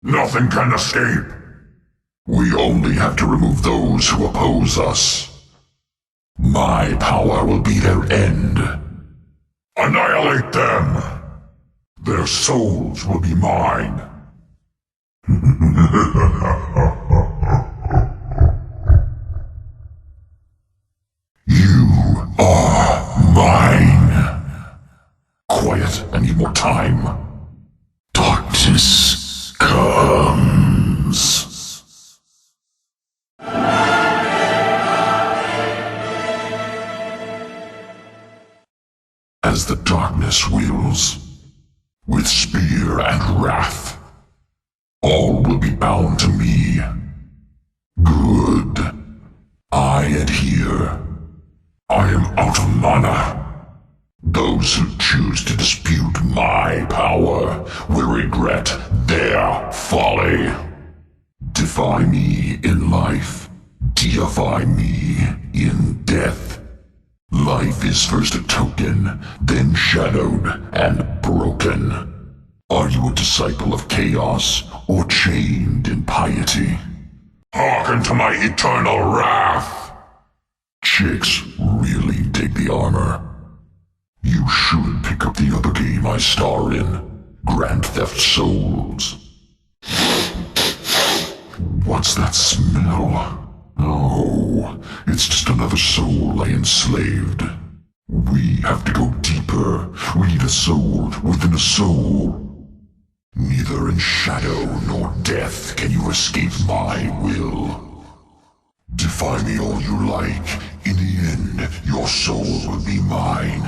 Nothing can escape. We only have to remove those who oppose us. My power will be their end. Annihilate them! Their souls will be mine. You are mine. Quiet, I need more time. Darkness comes. As the darkness wills, with spear and wrath, all will be bound to me. Good. I adhere. I am out of mana. Those who choose to dispute my power will regret their folly. Defy me in life. Deify me in death. Life is first a token, then shadowed and broken. Are you a disciple of chaos, or chained in piety? Hearken to my eternal wrath! Chicks really dig the armor. You should pick up the other game I star in, Grand Theft Souls. What's that smell? Oh, it's just another soul I enslaved. We have to go deeper. We need a soul within a soul. Neither in shadow nor death can you escape my will. Defy me all you like. In the end, your soul will be mine.